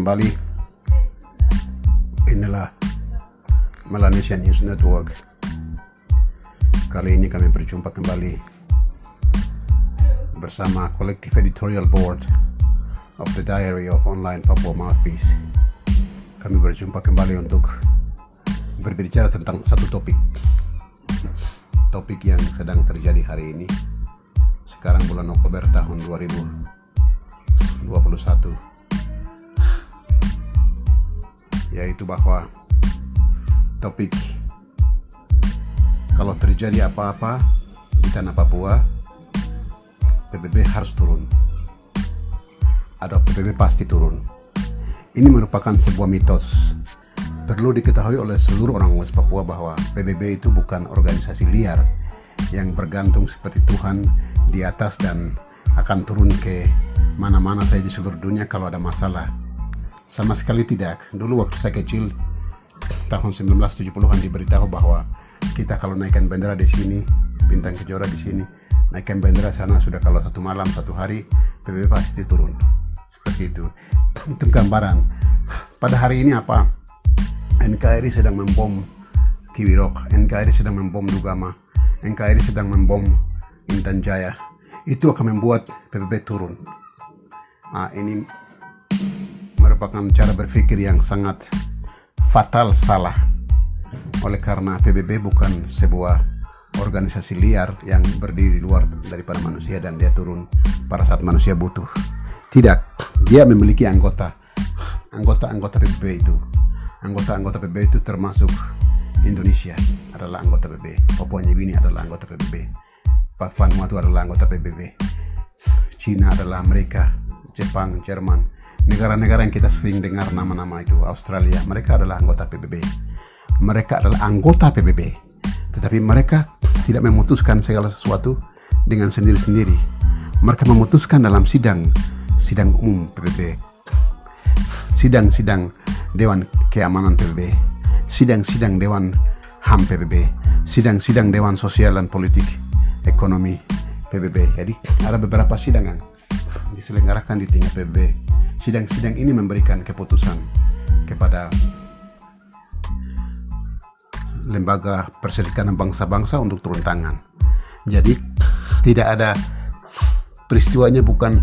kembali. Inilah Melanesia News Network. Kali ini kami berjumpa kembali bersama Collective Editorial Board of the Diary of Online Papua Mouthpiece. Kami berjumpa kembali untuk berbicara tentang satu topik yang sedang terjadi hari ini. Sekarang bulan Oktober tahun 2021, yaitu bahwa topik kalau terjadi apa-apa di tanah Papua, PBB harus turun atau PBB pasti turun. Ini merupakan sebuah mitos. Perlu diketahui oleh seluruh orang West Papua bahwa PBB itu bukan organisasi liar yang bergantung seperti Tuhan di atas dan akan turun ke mana-mana saja di seluruh dunia kalau ada masalah. Sama sekali tidak. Dulu waktu saya kecil, tahun 1970-an diberitahu bahwa kita kalau naikkan bendera di sini, bintang kejora di sini, naikkan bendera sana, sudah kalau satu malam, satu hari, PBB pasti turun. Seperti itu. Itu gambaran. Pada hari ini apa? NKRI sedang membom Kiwirok, NKRI sedang membom Dugama, NKRI sedang membom Intan Jaya. Itu akan membuat PBB turun. Ini merupakan cara berpikir yang sangat fatal salah. Oleh karena PBB bukan sebuah organisasi liar yang berdiri di luar daripada manusia dan dia turun pada saat manusia butuh. Tidak, dia memiliki anggota PBB itu. Anggota PBB itu termasuk Indonesia adalah anggota PBB, Papua New Guinea adalah anggota PBB, Vanuatu adalah anggota PBB, Cina adalah Amerika, Jepang, Jerman, negara-negara yang kita sering dengar nama-nama itu, Australia, mereka adalah anggota PBB. Mereka adalah anggota PBB, tetapi mereka tidak memutuskan segala sesuatu dengan sendiri-sendiri. Mereka memutuskan dalam sidang umum PBB, sidang Dewan Keamanan PBB, sidang Dewan HAM PBB, sidang Dewan Sosial dan Politik Ekonomi PBB. Jadi ada beberapa sidang yang diselenggarakan di tingkat PBB. Sidang ini memberikan keputusan kepada Lembaga Perserikatan Bangsa-Bangsa untuk turun tangan. Jadi tidak ada peristiwanya bukan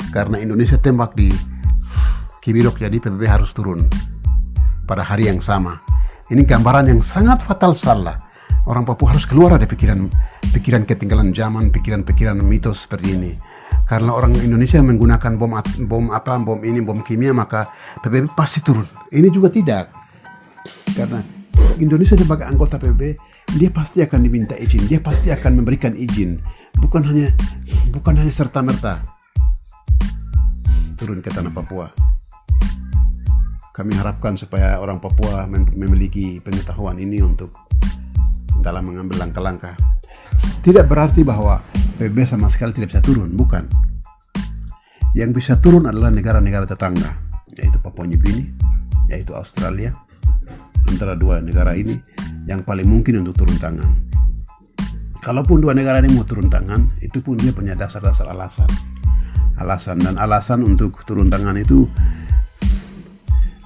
karena Indonesia tembak di Kiwirok jadi PBB harus turun pada hari yang sama. Ini gambaran yang sangat fatal salah. Orang Papua harus keluar dari pikiran ketinggalan zaman, pikiran mitos seperti ini. Karena orang Indonesia menggunakan bom kimia, maka PBB pasti turun. Ini juga tidak. Karena Indonesia sebagai anggota PBB, dia pasti akan diminta izin, dia pasti akan memberikan izin, bukan hanya serta-merta turun ke tanah Papua. Kami harapkan supaya orang Papua memiliki pengetahuan ini untuk dalam mengambil langkah-langkah. Tidak berarti bahwa PBB sama sekali tidak bisa turun, bukan. Yang bisa turun adalah negara-negara tetangga, yaitu Papua New Guinea, yaitu Australia. Antara dua negara ini yang paling mungkin untuk turun tangan. Kalaupun dua negara ini mau turun tangan, itu pun dia punya dasar-dasar alasan untuk turun tangan itu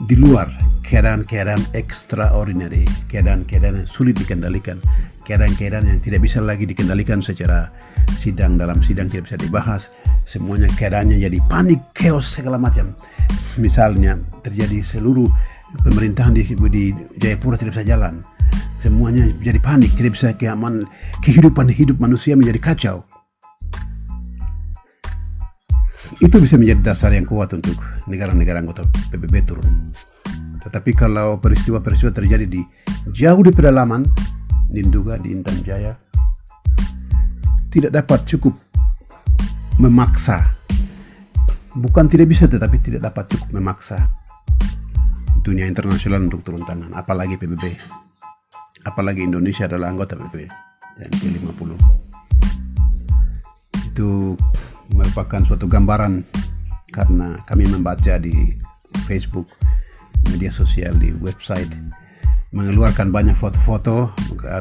di luar keadaan-keadaan extraordinary, keadaan-keadaan yang sulit dikendalikan, keadaan-keadaan yang tidak bisa lagi dikendalikan secara dalam sidang tidak bisa dibahas, semuanya keadaannya jadi panik, chaos segala macam. Misalnya terjadi seluruh pemerintahan di Jayapura tidak bisa jalan, semuanya jadi panik, tidak bisa kehidupan manusia menjadi kacau. Itu bisa menjadi dasar yang kuat untuk negara-negara anggota PBB turun. Tetapi kalau peristiwa-peristiwa terjadi di jauh di pedalaman, di Nduga, di Intan Jaya, tidak dapat cukup memaksa. Bukan tidak bisa, tetapi tidak dapat cukup memaksa dunia internasional untuk turun tangan. Apalagi PBB. Apalagi Indonesia adalah anggota PBB yang ke-50. Itu merupakan suatu gambaran karena kami membaca di Facebook, media sosial, di website, mengeluarkan banyak foto-foto,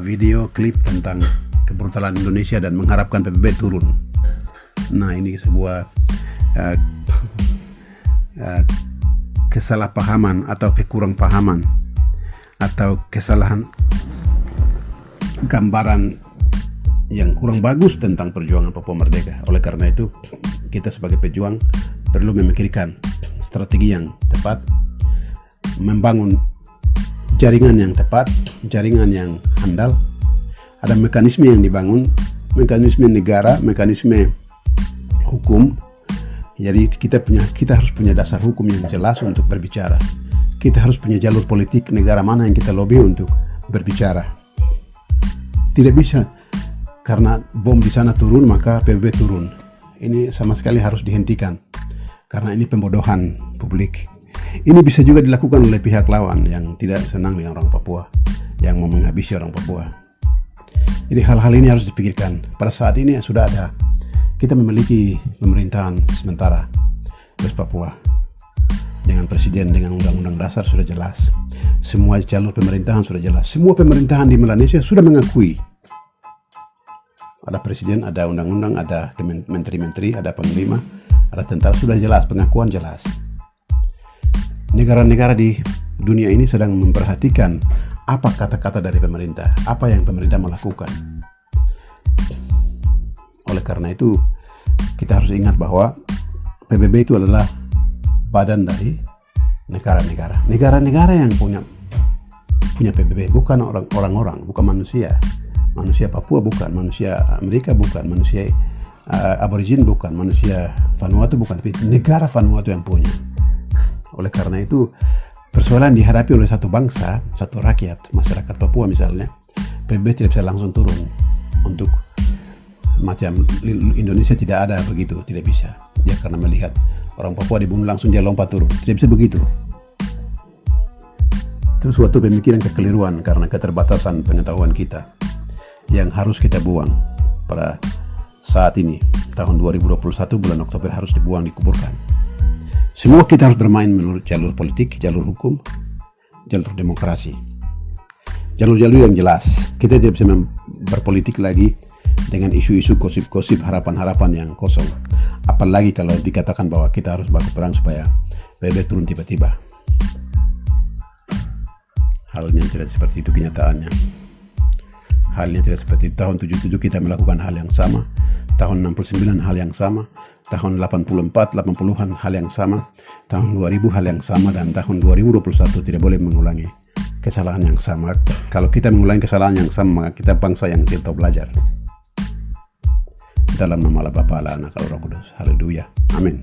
video, klip tentang kebrutalan Indonesia dan mengharapkan PBB turun. Nah, ini sebuah kesalahpahaman atau kekurangpahaman atau kesalahan gambaran yang kurang bagus tentang perjuangan Papua Merdeka. Oleh karena itu, kita sebagai pejuang perlu memikirkan strategi yang tepat, membangun jaringan yang tepat, jaringan yang handal. Ada mekanisme yang dibangun, mekanisme negara, mekanisme hukum. Jadi kita harus punya dasar hukum yang jelas untuk berbicara. Kita harus punya jalur politik negara mana yang kita lobby untuk berbicara. Tidak bisa karena bom di sana turun maka PBB turun. Ini sama sekali harus dihentikan karena ini pembodohan publik. Ini bisa juga dilakukan oleh pihak lawan yang tidak senang dengan orang Papua, yang mau menghabisi orang Papua. Jadi hal-hal ini harus dipikirkan. Pada saat ini sudah ada, kita memiliki pemerintahan sementara West Papua dengan presiden, dengan undang-undang dasar sudah jelas. Semua jalur pemerintahan sudah jelas. Semua pemerintahan di Melanesia sudah mengakui. Ada presiden, ada undang-undang, ada menteri-menteri, ada panglima, ada tentara, sudah jelas, pengakuan jelas. Negara-negara di dunia ini sedang memperhatikan apa kata-kata dari pemerintah, apa yang pemerintah melakukan. Oleh karena itu, kita harus ingat bahwa PBB itu adalah badan dari negara-negara. Negara-negara yang punya PBB, bukan orang-orang, bukan manusia. Manusia Papua bukan, manusia Amerika bukan, manusia Aborigin bukan, manusia Vanuatu bukan, tapi negara Vanuatu yang punya. Oleh karena itu, persoalan dihadapi oleh satu bangsa, satu rakyat, masyarakat Papua misalnya, PBB tidak bisa langsung turun untuk macam Indonesia tidak ada begitu, tidak bisa. Dia karena melihat orang Papua dibunuh langsung dia lompat turun, tidak bisa begitu. Itu suatu pemikiran kekeliruan karena keterbatasan pengetahuan kita yang harus kita buang pada saat ini. Tahun 2021 bulan Oktober harus dibuang, dikuburkan. Semua kita harus bermain menurut jalur politik, jalur hukum, jalur demokrasi, jalur-jalur yang jelas. Kita tidak bisa berpolitik lagi dengan isu-isu gosip-gosip, harapan-harapan yang kosong. Apalagi kalau dikatakan bahwa kita harus baku perang supaya PBB turun tiba-tiba. Halnya tidak seperti itu kenyataannya. Halnya tidak seperti itu. Tahun 77 kita melakukan hal yang sama. Tahun 69 hal yang sama. Tahun 84, 80-an hal yang sama. Tahun 2000 hal yang sama. Dan tahun 2021 tidak boleh mengulangi kesalahan yang sama. Kalau kita mengulangi kesalahan yang sama, maka kita bangsa yang tidak tahu belajar. Dalam nama Allah Bapa, Allah, Anak, Roh Kudus. Haleluya. Amin.